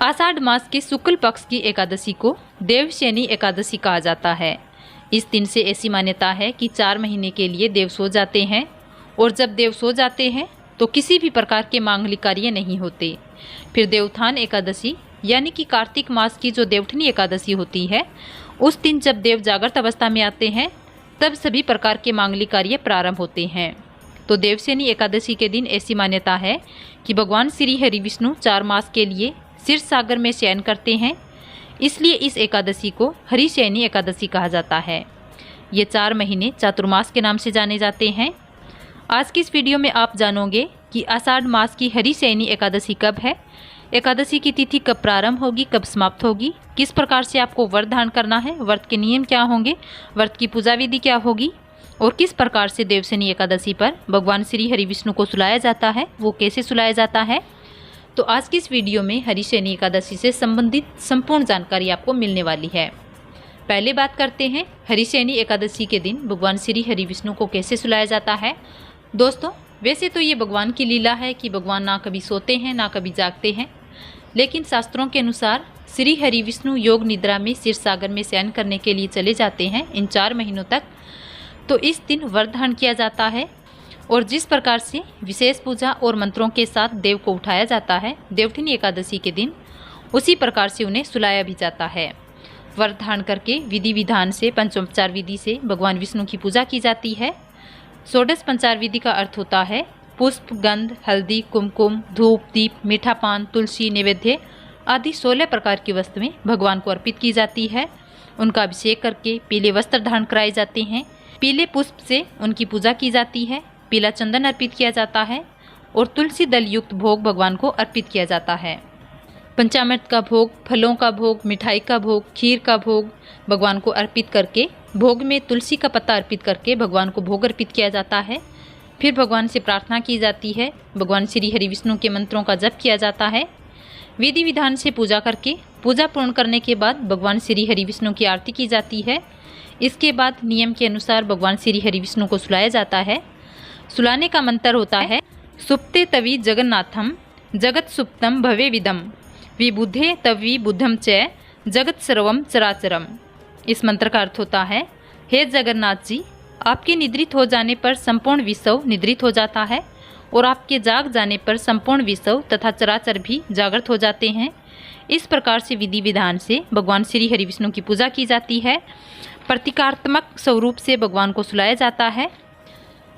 आषाढ़ मास के शुक्ल पक्ष की एकादशी को देवशयनी एकादशी कहा जाता है। इस दिन से ऐसी मान्यता है कि 4 महीने के लिए देव सो जाते हैं और जब देव सो जाते हैं तो किसी भी प्रकार के मांगलिक कार्य नहीं होते। फिर देवोत्थान एकादशी यानी कि कार्तिक मास की जो देवठनी एकादशी होती है, उस दिन जब देव जागृत अवस्था में आते हैं तब सभी प्रकार के मांगलिक कार्य प्रारंभ होते हैं। तो देवशयनी एकादशी के दिन ऐसी मान्यता है कि भगवान श्री हरि विष्णु 4 मास के लिए क्षीर सागर में शयन करते हैं, इसलिए इस एकादशी को हरिशयनी एकादशी कहा जाता है। ये 4 महीने चातुर्मास के नाम से जाने जाते हैं। आज की इस वीडियो में आप जानोगे कि आषाढ़ मास की हरिशयनी एकादशी कब है, एकादशी की तिथि कब प्रारंभ होगी, कब समाप्त होगी, किस प्रकार से आपको व्रत धारण करना है, व्रत के नियम क्या होंगे, व्रत की पूजा विधि क्या होगी और किस प्रकार से देवशयनी एकादशी पर भगवान श्री हरि विष्णु को सुलाया जाता है, वो कैसे सुलाया जाता है। तो आज की इस वीडियो में हरिशयनी एकादशी से संबंधित संपूर्ण जानकारी आपको मिलने वाली है। पहले बात करते हैं हरिशयनी एकादशी के दिन भगवान श्री हरि विष्णु को कैसे सुलाया जाता है। दोस्तों, वैसे तो ये भगवान की लीला है कि भगवान ना कभी सोते हैं ना कभी जागते हैं, लेकिन शास्त्रों के अनुसार श्री हरि विष्णु योग निद्रा में क्षीर सागर में शयन करने के लिए चले जाते हैं इन 4 महीनों तक। तो इस दिन व्रत धारण किया जाता है और जिस प्रकार से विशेष पूजा और मंत्रों के साथ देव को उठाया जाता है देवठनी एकादशी के दिन, उसी प्रकार से उन्हें सुलाया भी जाता है। व्रत धारण करके विधि विधान से पंचोपचार विधि से भगवान विष्णु की पूजा की जाती है। षोडश पंचार विधि का अर्थ होता है पुष्प, गंध, हल्दी, कुमकुम, धूप, दीप, मीठा पान, तुलसी, नैवेद्य आदि 16 प्रकार की वस्तुएं भगवान को अर्पित की जाती है। उनका अभिषेक करके पीले वस्त्र धारण कराए जाते हैं, पीले पुष्प से उनकी पूजा की जाती है, पीला चंदन अर्पित किया जाता है और तुलसी दल युक्त भोग भगवान को अर्पित किया जाता है। पंचामृत का भोग, फलों का भोग, मिठाई का भोग, खीर का भोग भगवान को अर्पित करके भोग में तुलसी का पत्ता अर्पित करके भगवान को भोग अर्पित किया जाता है। फिर भगवान से प्रार्थना की जाती है, भगवान श्री हरि विष्णु के मंत्रों का जप किया जाता है। विधि विधान से पूजा करके पूजा पूर्ण करने के बाद भगवान श्री हरि विष्णु की आरती की जाती है। इसके बाद नियम के अनुसार भगवान श्री हरि विष्णु को सुलाया जाता है। सुलाने का मंत्र होता है सुप्ते तवि जगन्नाथम जगत सुप्तम भवे विदम विबुधे तवि बुद्धम च जगत सर्वम चराचरम। इस मंत्र का अर्थ होता है, हे जगन्नाथ जी, आपके निद्रित हो जाने पर संपूर्ण विश्व निद्रित हो जाता है और आपके जाग जाने पर संपूर्ण विश्व तथा चराचर भी जागृत हो जाते हैं। इस प्रकार से विधि विधान से भगवान श्री हरि विष्णु की पूजा की जाती है। प्रतीकात्मक स्वरूप से भगवान को सुलाया जाता है।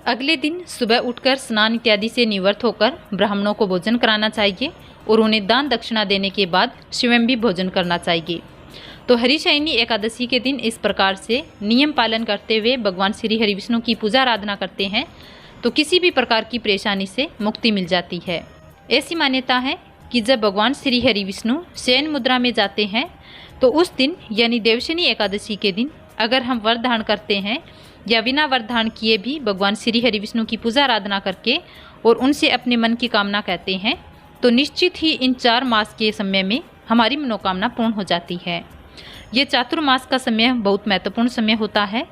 अगले दिन सुबह उठकर स्नान इत्यादि से निवृत्त होकर ब्राह्मणों को भोजन कराना चाहिए और उन्हें दान दक्षिणा देने के बाद स्वयं भी भोजन करना चाहिए। तो हरिशयनी एकादशी के दिन इस प्रकार से नियम पालन करते हुए भगवान श्री हरि विष्णु की पूजा आराधना करते हैं तो किसी भी प्रकार की परेशानी से मुक्ति मिल जाती है। ऐसी मान्यता है कि जब भगवान श्री हरि विष्णु शयन मुद्रा में जाते हैं तो उस दिन यानी देवशयनी एकादशी के दिन अगर हम व्रत धारण करते हैं या बिना व्रत धारण किए भी भगवान श्री हरि विष्णु की पूजा आराधना करके और उनसे अपने मन की कामना कहते हैं तो निश्चित ही इन 4 मास के समय में हमारी मनोकामना पूर्ण हो जाती है। ये चातुर्मास का समय बहुत महत्वपूर्ण समय होता है।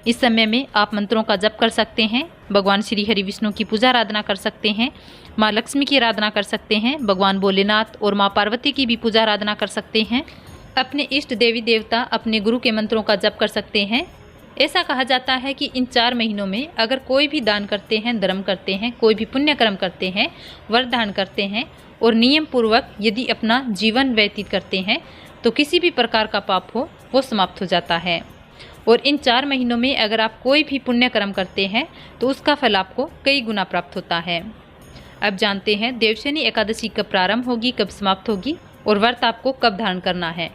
इस समय में आप मंत्रों का जप कर सकते हैं, भगवान श्री हरि विष्णु की पूजा आराधना कर सकते हैं, माँ लक्ष्मी की आराधना कर सकते हैं, भगवान भोलेनाथ और माँ पार्वती की भी पूजा आराधना कर सकते हैं, अपने इष्ट देवी देवता अपने गुरु के मंत्रों का जप कर सकते हैं। ऐसा कहा जाता है कि इन 4 महीनों में अगर कोई भी दान करते हैं, धर्म करते हैं, कोई भी पुण्य कर्म करते हैं, व्रत धारण करते हैं और नियम पूर्वक यदि अपना जीवन व्यतीत करते हैं तो किसी भी प्रकार का पाप हो वो समाप्त हो जाता है। और इन 4 महीनों में अगर आप कोई भी पुण्य कर्म करते हैं तो उसका फल आपको कई गुना प्राप्त होता है। अब जानते हैं देवशयनी एकादशी कब प्रारंभ होगी, कब समाप्त होगी और व्रत आपको कब धारण करना है।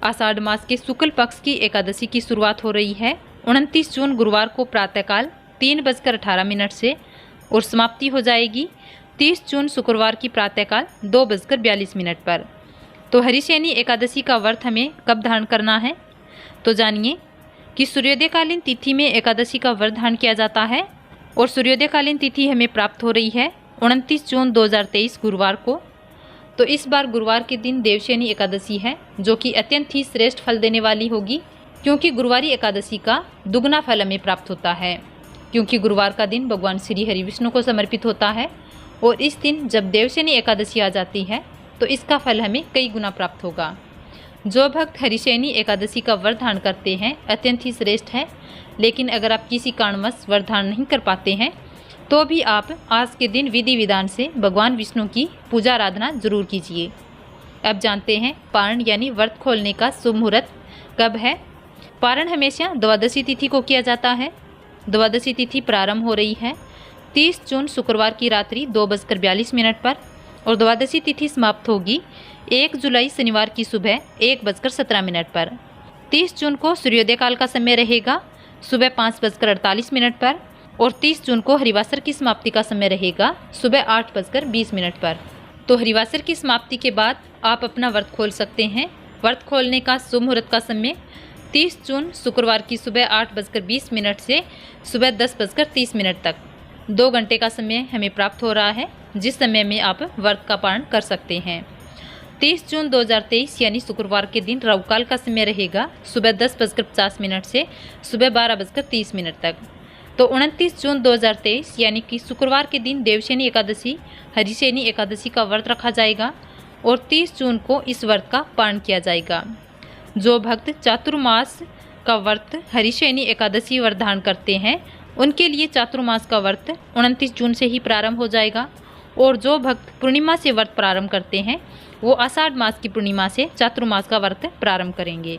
आषाढ़ मास के शुक्ल पक्ष की एकादशी की शुरुआत हो रही है 29 जून गुरुवार को प्रातःकाल 3:18 से और समाप्ति हो जाएगी 30 जून शुक्रवार की प्रातःकाल 2:42 पर। तो हरिशयनी एकादशी का व्रत हमें कब धारण करना है, तो जानिए कि सूर्योदयकालीन तिथि में एकादशी का व्रत धारण किया जाता है और सूर्योदयकालीन तिथि हमें प्राप्त हो रही है 29 जून 2023 गुरुवार को। तो इस बार गुरुवार के दिन देवशयनी एकादशी है जो कि अत्यंत ही श्रेष्ठ फल देने वाली होगी, क्योंकि गुरुवारी एकादशी का दुगना फल हमें प्राप्त होता है, क्योंकि गुरुवार का दिन भगवान श्री हरि विष्णु को समर्पित होता है और इस दिन जब देवशयनी एकादशी आ जाती है तो इसका फल हमें कई गुना प्राप्त होगा। जो भक्त हरिशयनी एकादशी का व्रत धारण करते हैं अत्यंत ही श्रेष्ठ है। लेकिन अगर आप किसी कारणवश व्रत धारण नहीं कर पाते हैं तो भी आप आज के दिन विधि विधान से भगवान विष्णु की पूजा आराधना जरूर कीजिए। अब जानते हैं पारण यानी व्रत खोलने का शुभ मुहूर्त कब है। पारण हमेशा द्वादशी तिथि को किया जाता है। द्वादशी तिथि प्रारंभ हो रही है 30 जून शुक्रवार की रात्रि 2:42 पर और द्वादशी तिथि समाप्त होगी 1 जुलाई शनिवार की सुबह 1:17 पर। 30 जून को सूर्योदय काल का समय रहेगा सुबह 5:48 पर और 30 जून को हरिवासर की समाप्ति का समय रहेगा सुबह 8:20 पर। तो हरिवासर की समाप्ति के बाद आप अपना व्रत खोल सकते हैं। व्रत खोलने का शुभ मुहूर्त का समय 30 जून शुक्रवार की सुबह 8:20 से सुबह 10:30 तक 2 घंटे का समय हमें प्राप्त हो रहा है, जिस समय में आप व्रत का पारण कर सकते हैं। 30 जून 2023 यानी शुक्रवार के दिन राहु काल का समय रहेगा सुबह 10:50 से सुबह 12:30 तक। तो 29 जून 2023 यानी कि शुक्रवार के दिन देवशयनी एकादशी हरिशयनी एकादशी का व्रत रखा जाएगा और 30 जून को इस व्रत का पारण किया जाएगा। जो भक्त चातुर्मास का व्रत हरिशयनी एकादशी व्रत धारण करते हैं उनके लिए चातुर्मास का व्रत 29 जून से ही प्रारंभ हो जाएगा और जो भक्त पूर्णिमा से व्रत प्रारंभ करते हैं वो आषाढ़ मास की पूर्णिमा से चातुर्मास का व्रत प्रारंभ करेंगे।